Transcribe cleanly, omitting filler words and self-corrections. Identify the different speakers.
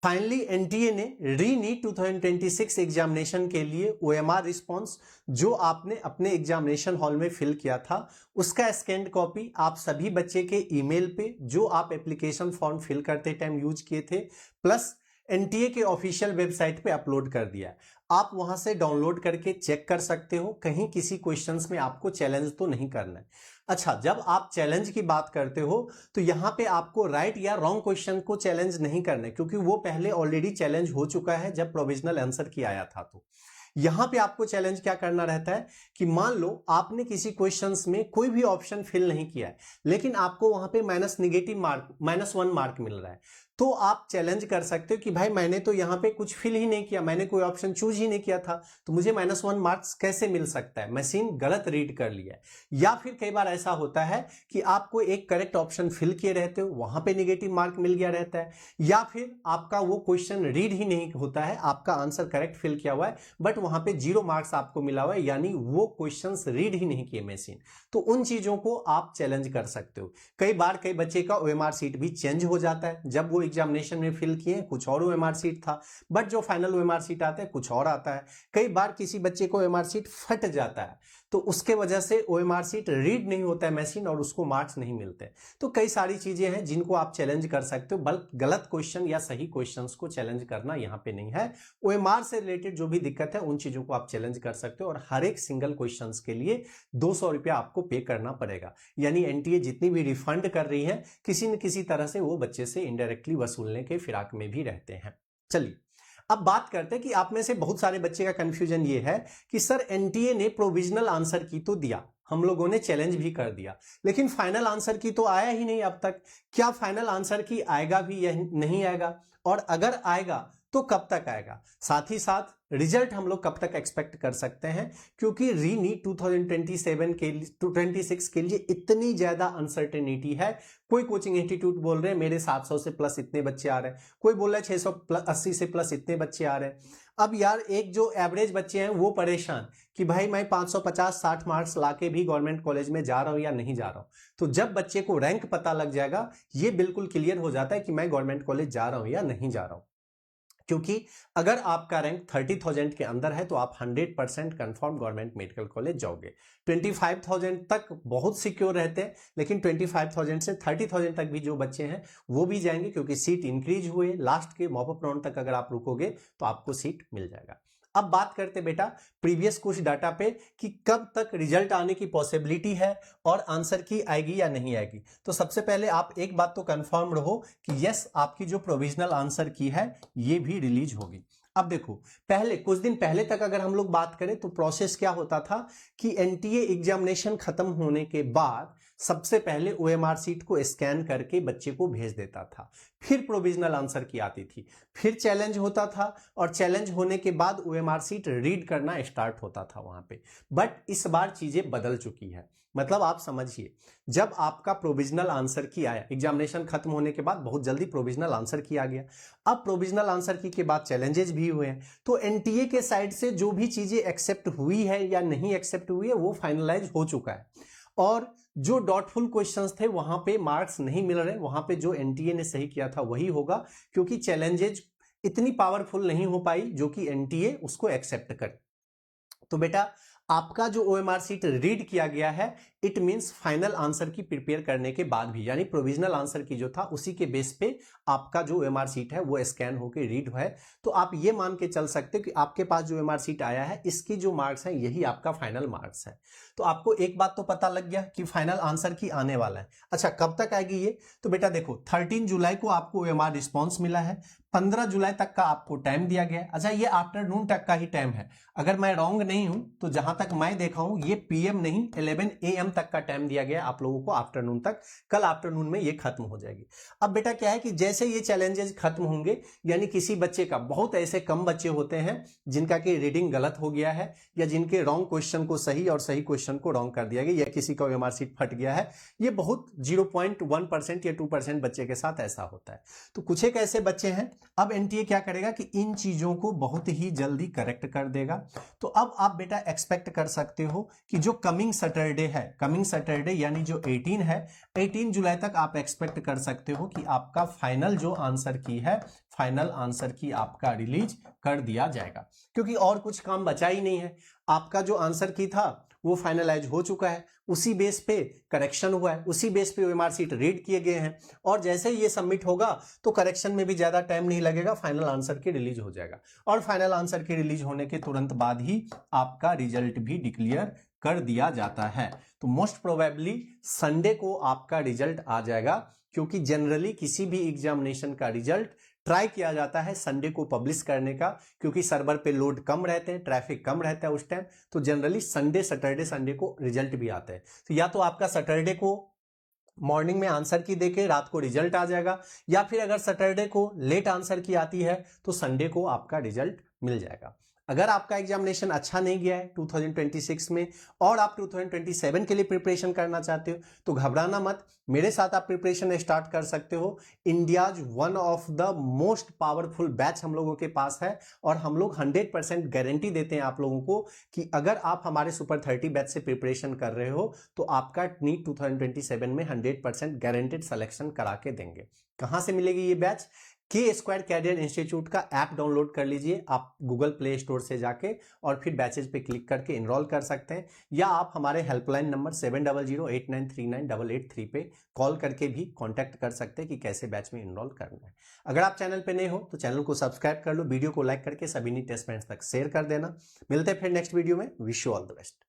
Speaker 1: Finally NTA ने री-नीट 2026 examination के लिए ओएमआर रिस्पॉन्स जो आपने अपने एग्जामिनेशन हॉल में फिल किया था उसका स्कैन कॉपी आप सभी बच्चे के ईमेल पे जो आप एप्लीकेशन फॉर्म फिल करते टाइम यूज किए थे प्लस एनटीए के ऑफिशियल वेबसाइट पे अपलोड कर दिया। आप वहां से डाउनलोड करके चेक कर सकते हो, कहीं किसी क्वेश्चंस में आपको चैलेंज तो नहीं करना है। अच्छा, जब आप चैलेंज की बात करते हो तो यहां पे आपको राइट या रॉन्ग क्वेश्चन को चैलेंज नहीं करना है, क्योंकि वो पहले ऑलरेडी चैलेंज हो चुका है जब प्रोविजनल आंसर की आया था। तो यहां पे आपको चैलेंज क्या करना रहता है कि मान लो आपने किसी क्वेश्चंस में कोई भी ऑप्शन फिल नहीं किया है लेकिन आपको वहां पे -1 मार्क मिल रहा है, तो आप चैलेंज कर सकते हो कि भाई मैंने तो यहां पे कुछ फिल ही नहीं किया, मैंने कोई ऑप्शन चूज ही नहीं किया था, तो मुझे -1 मार्क्स कैसे मिल सकता है, मशीन गलत रीड कर लिया है। या फिर कई बार ऐसा होता है कि आपको एक करेक्ट ऑप्शन फिल किए रहते हो, वहां पे नेगेटिव मार्क मिल गया रहता है, या फिर आपका वो क्वेश्चन रीड ही नहीं होता है, आपका आंसर करेक्ट फिल किया हुआ है बट वहां पे 0 मार्क्स आपको मिला हुआ है, यानी वो क्वेश्चंस रीड ही नहीं किए मशीन। तो उन चीजों को आप चैलेंज कर सकते हो। कई बार कई बच्चे का ओएमआर सीट भी चेंज हो जाता है, जब वो एग्जामिनेशन में फिल किए कुछ और ओएमआर सीट था बट जो फाइनल ओएमआर सीट आता है कुछ और आता है। कई बार किसी बच्चे को ओएमआर सीट फट जाता है तो उसके वजह से ओएमआर सीट रीड नहीं होता है मशीन और उसको मार्क्स नहीं मिलते। तो कई सारी चीजें हैं जिनको आप चैलेंज कर सकते हो, बल्कि गलत क्वेश्चन या सही क्वेश्चंस को चैलेंज करना यहां पे नहीं है। ओएमआर से रिलेटेड जो भी दिक्कत है उन चीजों को आप चैलेंज कर सकते हो और हर एक सिंगल क्वेश्चन के लिए 200 रुपया आपको पे करना पड़ेगा। यानी एनटीए जितनी भी रिफंड कर रही है किसी न किसी तरह से वो बच्चे से इनडायरेक्टली वसूलने के फिराक में भी रहते हैं। चलिए अब बात करते हैं कि आप में से बहुत सारे बच्चे का कंफ्यूजन ये है कि सर एनटीए ने प्रोविजनल आंसर की तो दिया, हम लोगों ने चैलेंज भी कर दिया, लेकिन फाइनल आंसर की तो आया ही नहीं अब तक। क्या फाइनल आंसर की आएगा भी या नहीं आएगा, और अगर आएगा तो कब तक आएगा, साथ ही साथ रिजल्ट हम लोग कब तक एक्सपेक्ट कर सकते हैं, क्योंकि री-नीट 2026 के लिए इतनी ज्यादा अनसर्टेनिटी है। कोई कोचिंग इंस्टीट्यूट बोल रहे हैं मेरे 700 से प्लस इतने बच्चे आ रहे हैं, कोई बोल रहा है 680 से प्लस इतने बच्चे आ रहे हैं। अब यार एक जो एवरेज बच्चे हैं वो परेशान कि भाई मैं 550-60 मार्क्स लाके भी गवर्नमेंट कॉलेज में जा रहा हूं या नहीं जा रहा हूं। तो जब बच्चे को रैंक पता लग जाएगा ये बिल्कुल क्लियर हो जाता है कि मैं गवर्नमेंट कॉलेज जा रहा हूं या नहीं जा रहा हूं। क्योंकि अगर आपका रैंक 30,000 के अंदर है तो आप 100% कंफर्म गवर्नमेंट मेडिकल कॉलेज जाओगे। 25,000 तक बहुत सिक्योर रहते हैं, लेकिन 25,000 से 30,000 तक भी जो बच्चे हैं वो भी जाएंगे, क्योंकि सीट इंक्रीज हुए लास्ट के मॉप अप राउंड तक अगर आप रुकोगे तो आपको सीट मिल जाएगा। अब बात करते बेटा प्रीवियस कुछ डाटा पे कि कब तक रिजल्ट आने की पॉसिबिलिटी है और आंसर की आएगी या नहीं आएगी। तो सबसे पहले आप एक बात तो कंफर्म रहो कि यस आपकी जो प्रोविजनल आंसर की है ये भी रिलीज होगी। अब देखो पहले कुछ दिन पहले तक अगर हम लोग बात करें तो प्रोसेस क्या होता था कि एनटीए एग्जामिनेशन खत्म होने के बाद सबसे पहले ओएमआर सीट को स्कैन करके बच्चे को भेज देता था, फिर प्रोविजनल आंसर की आती थी, फिर चैलेंज होता था और चैलेंज होने के बाद ओएमआर सीट रीड करना स्टार्ट होता था वहां पे। बट इस बार चीजें बदल चुकी है, मतलब आप समझिए जब आपका प्रोविजनल आंसर की आया एग्जामिनेशन खत्म होने के बाद बहुत जल्दी प्रोविजनल आंसर की आ गया। अब प्रोविजनल आंसर की के बाद चैलेंजेस भी हुए हैं, तो एनटीए के साइड से जो भी चीजें एक्सेप्ट हुई है या नहीं एक्सेप्ट हुई है वो फाइनलाइज हो चुका है। और जो डॉटफुल क्वेश्चंस थे वहां पे मार्क्स नहीं मिल रहे, वहां पे जो एनटीए ने सही किया था वही होगा, क्योंकि चैलेंजेज इतनी पावरफुल नहीं हो पाई जो कि एनटीए उसको एक्सेप्ट करे। तो बेटा आपका जो ओएमआर सीट रीड किया गया है इट मींस फाइनल आंसर की प्रिपेयर करने के बाद भी, यानी प्रोविजनल आंसर की जो था उसी के बेस पे आपका जो ओएमआर सीट है वो स्कैन होकर रीड है। तो आप ये मान के चल सकते हो कि आपके पास जो ओएमआर सीट आया है इसकी जो मार्क्स है यही आपका फाइनल मार्क्स है। तो आपको एक बात तो पता लग गया कि फाइनल आंसर की आने वाला है। अच्छा कब तक आएगी ये, तो बेटा देखो 13 जुलाई को आपको ओएमआर रिस्पॉन्स मिला है, 15 जुलाई तक का आपको टाइम दिया गया है। अच्छा ये आफ्टरनून तक का ही टाइम है, अगर मैं रॉन्ग नहीं हूं तो जहां तक मैं देखा हूं ये पीएम नहीं 11 AM तक का टाइम दिया गया आप लोगों को आफ्टरनून तक, कल आफ्टरनून में ये खत्म हो जाएगी। अब बेटा क्या है कि जैसे ये चैलेंजेस खत्म होंगे, यानी किसी बच्चे का, बहुत ऐसे कम बच्चे होते हैं जिनका कि रीडिंग गलत हो गया है या जिनके रॉन्ग क्वेश्चन को सही और सही क्वेश्चन को रॉन्ग कर दिया गया या किसी का ओएमआर सीट फट गया है, ये बहुत 0.1% या 2% बच्चे के साथ ऐसा होता है। तो कुछ एक ऐसे बच्चे हैं, अब एनटीए क्या करेगा कि इन चीजों को बहुत ही जल्दी करेक्ट कर देगा। तो अब आप बेटा एक्सपेक्ट कर सकते हो कि जो कमिंग सैटरडे है, कमिंग सैटरडे यानी जो 18 है, 18 जुलाई तक आप एक्सपेक्ट कर सकते हो कि आपका फाइनल जो आंसर की है, फाइनल आंसर की आपका रिलीज कर दिया जाएगा, क्योंकि और कुछ काम बचा ही नहीं है। आपका जो आंसर की था वो फाइनलाइज हो चुका है, उसी बेस पे करेक्शन हुआ है, उसी बेस पे ओएमआर शीट रीड किए गए हैं, और जैसे ही ये सबमिट होगा तो करेक्शन में भी ज्यादा टाइम नहीं लगेगा, फाइनल आंसर की रिलीज हो जाएगा। और फाइनल आंसर की रिलीज होने के तुरंत बाद ही आपका रिजल्ट भी डिक्लेयर कर दिया जाता है। तो मोस्ट प्रोबेबली संडे को आपका रिजल्ट आ जाएगा, क्योंकि जनरली किसी भी एग्जामिनेशन का रिजल्ट ट्राई किया जाता है संडे को पब्लिश करने का, क्योंकि सर्वर पे लोड कम रहते हैं, ट्रैफिक कम रहता है उस टाइम, तो जनरली सैटरडे संडे को रिजल्ट भी आता है। तो या तो आपका सैटरडे को मॉर्निंग में आंसर की देके रात को रिजल्ट आ जाएगा, या फिर अगर सैटरडे को लेट आंसर की आती है तो संडे को आपका रिजल्ट मिल जाएगा। अगर आपका एग्जामिनेशन अच्छा नहीं गया है 2026 में और आप 2027 के लिए प्रिपरेशन करना चाहते हो तो घबराना मत, मेरे साथ आप प्रिपरेशन स्टार्ट कर सकते हो। India's one of the most powerful batch हम लोगों के पास है, और हम लोग 100% गारंटी देते हैं आप लोगों को कि अगर आप हमारे सुपर 30 बैच से प्रिपरेशन कर रहे हो तो आपका नीट 2027 में 100% गारंटेड सिलेक्शन करा के देंगे। कहां से मिलेगी ये बैच? के स्क्वायर कैरियर इंस्टीट्यूट का ऐप डाउनलोड कर लीजिए आप गूगल प्ले स्टोर से जाके, और फिर बैचेज पे क्लिक करके इनरोल कर सकते हैं, या आप हमारे हेल्पलाइन नंबर 7008939883 पे कॉल करके भी कांटेक्ट कर सकते हैं कि कैसे बैच में इनरोल करना है। अगर आप चैनल पे नए हो तो चैनल को सब्सक्राइब कर लो, वीडियो को लाइक करके सभी नीट टेस्ट फ्रेंड्स तक शेयर कर देना। मिलते हैं फिर नेक्स्ट वीडियो में। Wish you all the best.